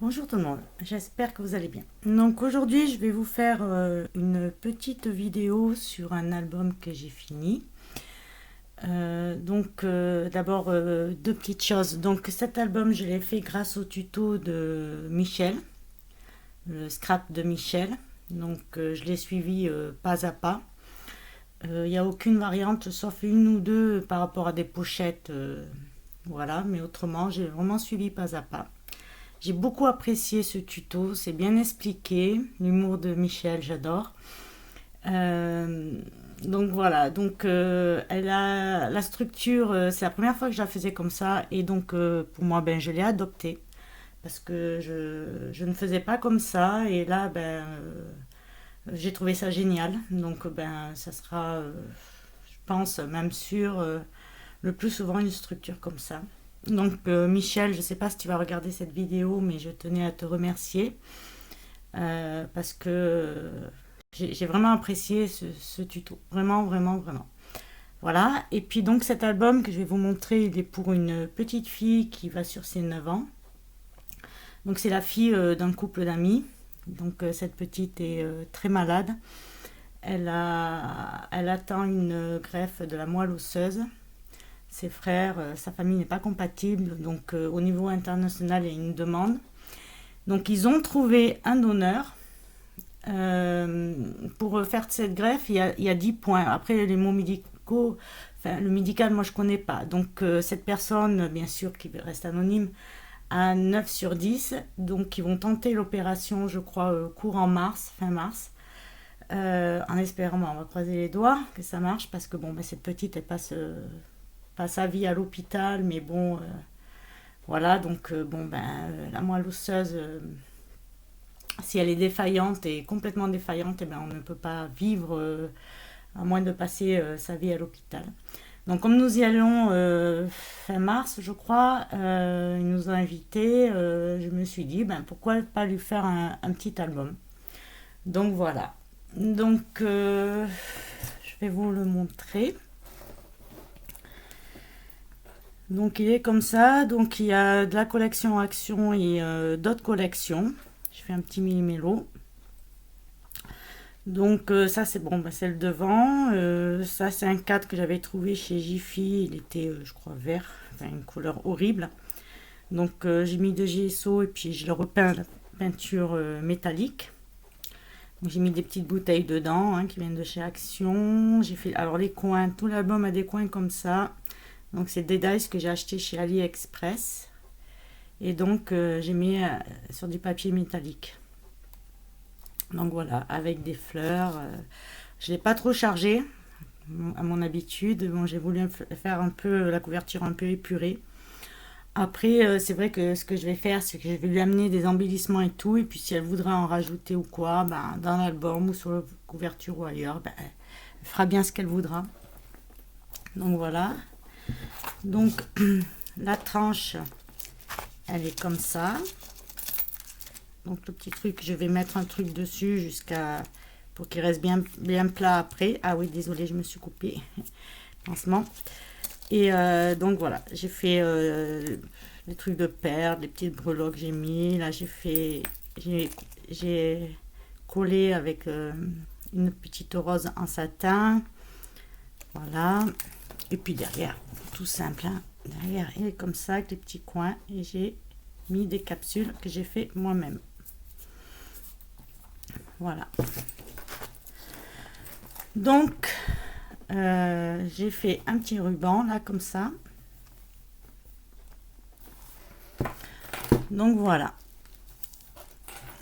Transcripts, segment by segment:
Bonjour tout le monde, j'espère que vous allez bien. Donc aujourd'hui je vais vous faire une petite vidéo sur un album que j'ai fini. D'abord deux petites choses. Donc cet album je l'ai fait grâce au tuto de Michel, le scrap de Michel. Je l'ai suivi pas à pas. Il n'y a aucune variante sauf une ou deux par rapport à des pochettes. Voilà, mais autrement j'ai vraiment suivi pas à pas. J'ai beaucoup apprécié ce tuto, c'est bien expliqué, l'humour de Michel, j'adore. Euh, elle a la structure, c'est la première fois que je la faisais comme ça, et pour moi, ben, je l'ai adoptée parce que je ne faisais pas comme ça, et là, j'ai trouvé ça génial. Ça sera, je pense, même sûr, le plus souvent une structure comme ça. Michel, je ne sais pas si tu vas regarder cette vidéo, mais je tenais à te remercier parce que j'ai vraiment apprécié ce tuto. Vraiment, vraiment, vraiment. Voilà. Et puis donc cet album que je vais vous montrer, il est pour une petite fille qui va sur ses 9 ans. Donc c'est la fille d'un couple d'amis. Cette petite est très malade. Elle attend une greffe de la moelle osseuse. Ses frères, sa famille n'est pas compatible. Au niveau international, il y a une demande. Donc ils ont trouvé un donneur. Pour faire cette greffe, il y a 10 points. Après, les mots médicaux, enfin, le médical, moi, je ne connais pas. Cette personne, bien sûr, qui reste anonyme, a 9 sur 10. Donc, ils vont tenter l'opération, je crois, courant mars, fin mars. En espérant, on va croiser les doigts que ça marche, parce que cette petite, elle passe sa vie à l'hôpital, mais voilà. La moelle osseuse, si elle est défaillante et complètement défaillante, eh ben, on ne peut pas vivre à moins de passer sa vie à l'hôpital. Donc comme nous y allons fin mars, je crois, il nous a invités, je me suis dit, pourquoi pas lui faire un petit album. Donc voilà. Je vais vous le montrer. Donc il est comme ça. Donc il y a de la collection Action et d'autres collections. Je fais un petit millimélo. Ça c'est bon, c'est le devant. Ça c'est un cadre que j'avais trouvé chez Jiffy. Il était, je crois, vert, enfin une couleur horrible. J'ai mis de GSO et puis je le repeins à la peinture métallique. J'ai mis des petites bouteilles dedans qui viennent de chez Action. J'ai fait alors les coins, tout l'album a des coins comme ça. Donc c'est des dies que j'ai acheté chez AliExpress. Et j'ai mis sur du papier métallique. Donc voilà, avec des fleurs. Je ne l'ai pas trop chargé, à mon habitude. Bon, j'ai voulu faire un peu la couverture un peu épurée. Après, c'est vrai que ce que je vais faire, c'est que je vais lui amener des embellissements et tout. Et puis si elle voudra en rajouter ou quoi, dans l'album ou sur la couverture ou ailleurs, elle fera bien ce qu'elle voudra. Donc voilà. Donc la tranche, elle est comme ça. Donc le petit truc, je vais mettre un truc dessus jusqu'à pour qu'il reste bien, bien plat après. Ah oui, désolé, je me suis coupée. Pansement. Et voilà, j'ai fait des trucs de perles, des petites breloques que j'ai mis. Là, j'ai collé avec une petite rose en satin. Voilà. Et puis derrière, tout simple, hein. Derrière, il est comme ça avec les petits coins. Et j'ai mis des capsules que j'ai fait moi-même. Voilà. J'ai fait un petit ruban là comme ça. Donc voilà.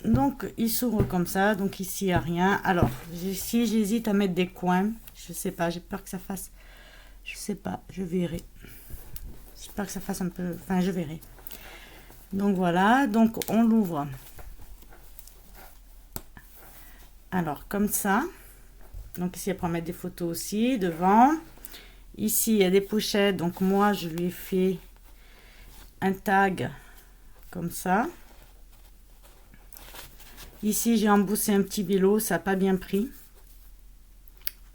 Donc il s'ouvre comme ça. Donc ici il n'y a rien. Alors si j'hésite à mettre des coins, je sais pas, j'ai peur que ça fasse. Je sais pas, je verrai. J'espère que ça fasse un peu. Enfin, je verrai. Donc voilà. Donc on l'ouvre. Alors comme ça. Donc ici, après, on va mettre des photos aussi devant. Ici, il y a des pochettes. Donc moi, je lui ai fait un tag comme ça. Ici, j'ai embossé un petit vélo. Ça n'a pas bien pris.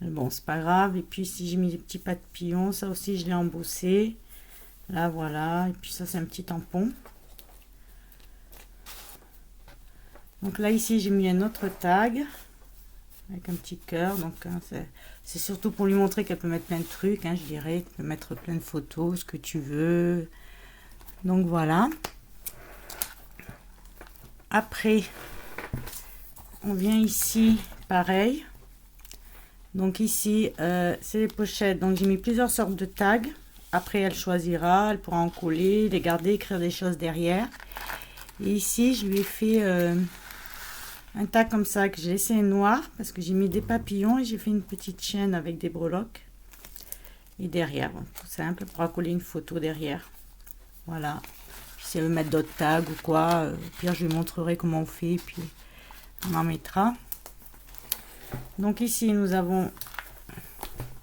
Mais bon, c'est pas grave. Et puis ici, j'ai mis des petits papillons. Ça aussi, je l'ai embossé. Là, voilà. Et puis ça, c'est un petit tampon. Donc là, ici, j'ai mis un autre tag avec un petit cœur. Donc, hein, c'est surtout pour lui montrer qu'elle peut mettre plein de trucs, hein, je dirais. Tu peux mettre plein de photos, ce que tu veux. Donc, voilà. Après, on vient ici, pareil. Donc ici, c'est les pochettes. Donc j'ai mis plusieurs sortes de tags. Après, elle choisira, elle pourra en coller, les garder, écrire des choses derrière. Et ici, je lui ai fait un tag comme ça que j'ai laissé noir parce que j'ai mis des papillons et j'ai fait une petite chaîne avec des breloques. Et derrière, bon, tout simple, elle pourra coller une photo derrière. Voilà. Puis si elle veut mettre d'autres tags ou quoi, au pire, je lui montrerai comment on fait et puis on en mettra. Donc ici, nous avons,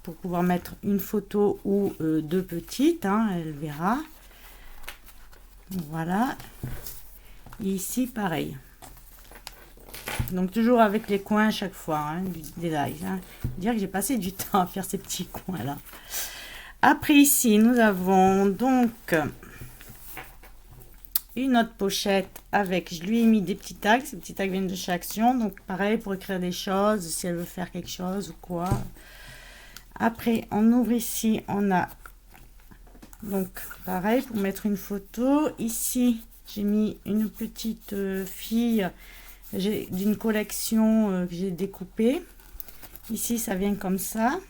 pour pouvoir mettre une photo ou deux petites, hein, elle verra. Voilà. Et ici, pareil. Donc toujours avec les coins à chaque fois, hein, des lives. Hein. Dire que j'ai passé du temps à faire ces petits coins là. Après ici, nous avons donc une autre pochette avec, je lui ai mis des petits tags. Ces petits tags viennent de chez Action. Donc pareil pour écrire des choses, si elle veut faire quelque chose ou quoi. Après, on ouvre ici, on a donc pareil pour mettre une photo. Ici, j'ai mis une petite fille d'une collection que j'ai découpée. Ici, ça vient comme ça.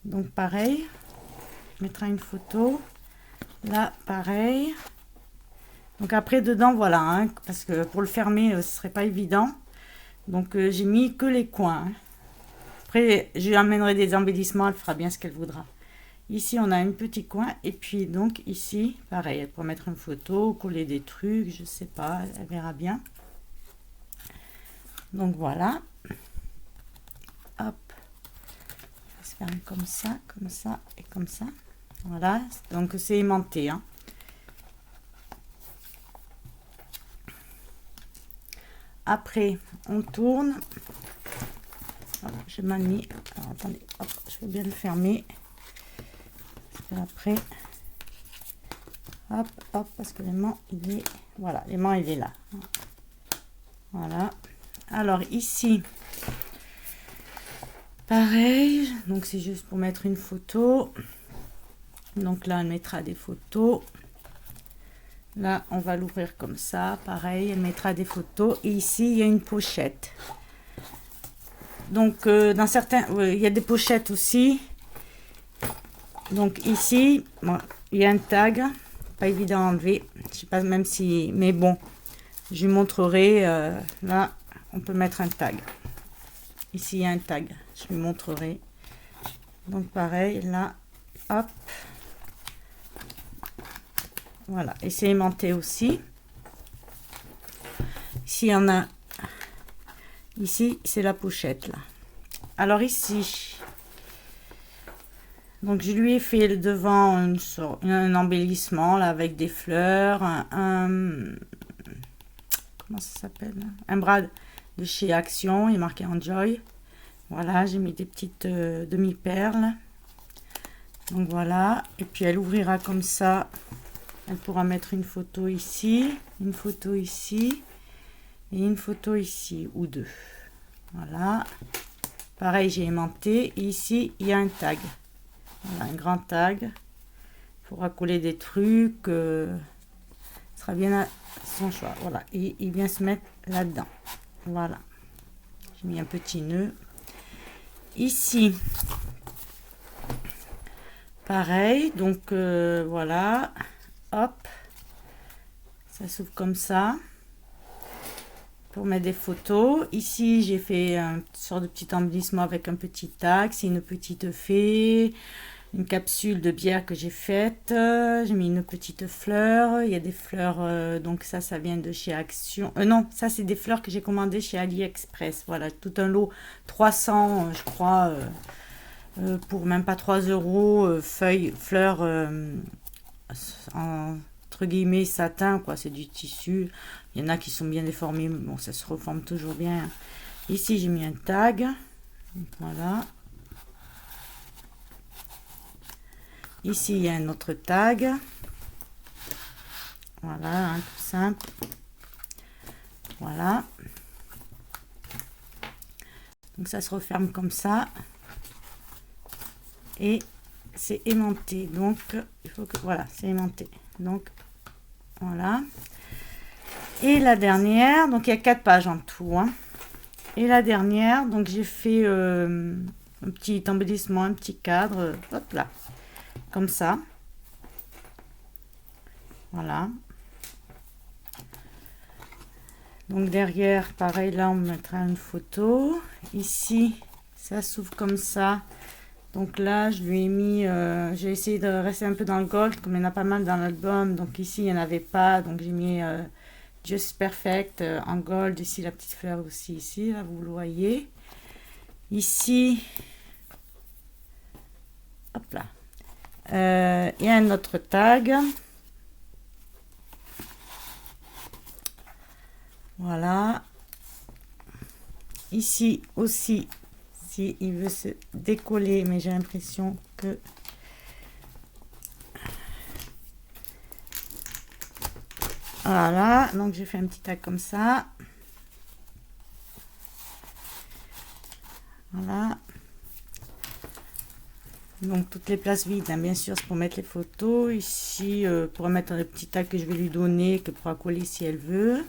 Donc pareil, je mettrai une photo. Là, pareil. Donc après, dedans, voilà, hein, parce que pour le fermer, ce serait pas évident. Donc j'ai mis que les coins. Hein. Après, je lui amènerai des embellissements, elle fera bien ce qu'elle voudra. Ici, on a un petit coin. Et puis, donc, ici, pareil, elle pourra mettre une photo, coller des trucs, je sais pas, elle verra bien. Donc, voilà. Hop. Ça se ferme comme ça et comme ça. Voilà. Donc, c'est aimanté, hein. Après, on tourne. Hop, je m'en mis. Alors, attendez, hop, je vais bien le fermer. Après, hop, hop, parce que l'aimant, il est, voilà, l'aimant, il est là. Voilà. Alors, ici, pareil. Donc, c'est juste pour mettre une photo. Donc, là, elle mettra des photos. Là, on va l'ouvrir comme ça. Pareil, elle mettra des photos. Et ici, il y a une pochette. Donc, dans certains, il y a des pochettes aussi. Donc, ici, bon, il y a un tag. Pas évident à enlever. Je sais pas même si... Mais bon, je lui montrerai. Là, on peut mettre un tag. Ici, il y a un tag. Je lui montrerai. Donc, pareil, là, hop. Voilà, et c'est aimanté aussi. Ici, il y en a. Ici, c'est la pochette, là. Alors, ici, donc je lui ai fait le devant un embellissement, là, avec des fleurs. Comment ça s'appelle? Un bras de chez Action, il est marqué Enjoy. Voilà, j'ai mis des petites demi-perles. Donc, voilà. Et puis, elle ouvrira comme ça. Elle pourra mettre une photo ici, une photo ici et une photo ici ou deux. Voilà. Pareil, j'ai aimanté. Et ici, il y a un tag. Voilà, un grand tag. Il faudra coller des trucs. Ce sera bien à son choix. Voilà. Et il vient se mettre là-dedans. Voilà. J'ai mis un petit nœud. Ici, pareil. Donc, voilà. Hop, ça s'ouvre comme ça pour mettre des photos. Ici, j'ai fait une sorte de petit embellissement avec un petit tag. C'est une petite fée, une capsule de bière que j'ai faite. J'ai mis une petite fleur. Il y a des fleurs, donc ça vient de chez Action. Non, ça, c'est des fleurs que j'ai commandées chez AliExpress. Voilà, tout un lot, 300, je crois, pour même pas 3 euros, fleurs... entre guillemets satin, quoi, c'est du tissu. Il y en a qui sont bien déformés, mais bon, ça se reforme toujours bien. Ici, j'ai mis un tag. Voilà. Ici, il y a un autre tag. Voilà, hein, tout simple. Voilà. Donc ça se referme comme ça. Et c'est aimanté. Donc il faut que... Voilà, c'est aimanté. Donc voilà. Et la dernière, donc il y a 4 pages en tout. Hein. Et la dernière, donc j'ai fait un petit embellissement, un petit cadre. Hop là. Comme ça. Voilà. Donc derrière, pareil, là on mettra une photo. Ici, ça s'ouvre comme ça. Donc là, je lui ai mis, j'ai essayé de rester un peu dans le gold, comme il y en a pas mal dans l'album. Donc ici, il n'y en avait pas. Donc j'ai mis Just Perfect en gold. Ici, la petite fleur aussi, ici, là, vous le voyez. Ici, hop là. Il y a un autre tag. Voilà. Ici aussi, si il veut se décoller, mais j'ai l'impression que voilà. Donc j'ai fait un petit tag comme ça. Voilà. Donc toutes les places vides, hein, bien sûr, c'est pour mettre les photos. Ici, pour mettre le petit tag que je vais lui donner, que pourra coller si elle veut.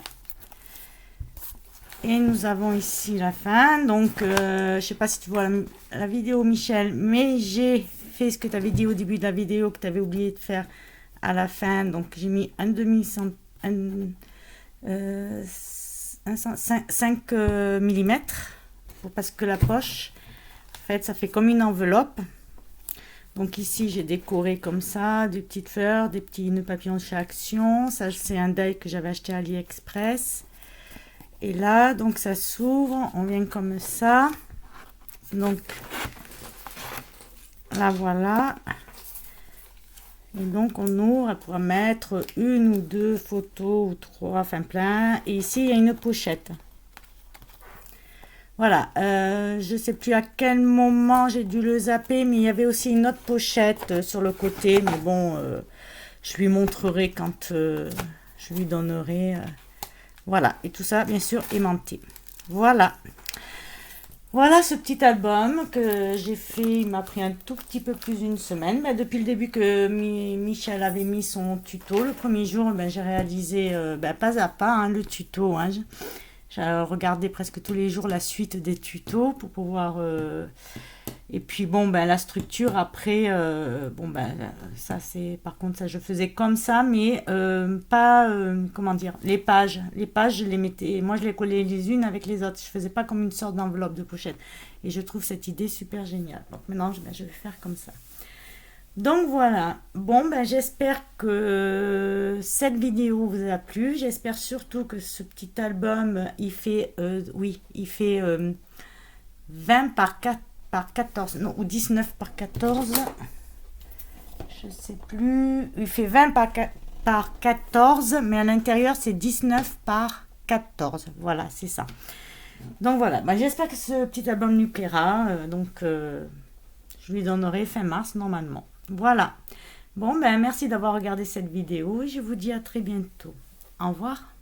Et nous avons ici la fin. Donc, je sais pas si tu vois la vidéo, Michel, mais j'ai fait ce que tu avais dit au début de la vidéo, que tu avais oublié de faire à la fin. Donc, j'ai mis un demi 5 mm, parce que la poche, en fait, ça fait comme une enveloppe. Donc ici, j'ai décoré comme ça, des petites fleurs, des petits nœuds papillons chez Action. Ça, c'est un die que j'avais acheté à AliExpress. Et là, donc ça s'ouvre, on vient comme ça. Donc, là, voilà. Et donc, on ouvre pour mettre une ou deux photos ou 3, enfin plein. Et ici, il y a une pochette. Voilà, je ne sais plus à quel moment j'ai dû le zapper, mais il y avait aussi une autre pochette sur le côté. Mais bon, je lui montrerai quand je lui donnerai. Voilà, et tout ça, bien sûr, aimanté. Voilà. Voilà ce petit album que j'ai fait. Il m'a pris un tout petit peu plus d'une semaine. Mais depuis le début que Michel avait mis son tuto, le premier jour, ben, j'ai réalisé pas à pas le tuto. Hein. J'ai regardé presque tous les jours la suite des tutos pour pouvoir... Et puis bon, ben la structure après, bon ben ça c'est... Par contre ça je faisais comme ça, mais pas... comment dire, les pages, je les mettais... Moi je les collais les unes avec les autres. Je faisais pas comme une sorte d'enveloppe de pochette. Et je trouve cette idée super géniale. Donc maintenant je vais faire comme ça. Donc voilà, bon ben j'espère que cette vidéo vous a plu, j'espère surtout que ce petit album il fait, oui, il fait 20 par 4 par 14, non, ou 19 par 14, je sais plus, il fait 20 par 14, mais à l'intérieur c'est 19 par 14, voilà, c'est ça. Donc voilà, ben, j'espère que ce petit album lui plaira, je lui donnerai fin mars normalement. Voilà. Bon, ben merci d'avoir regardé cette vidéo et je vous dis à très bientôt. Au revoir.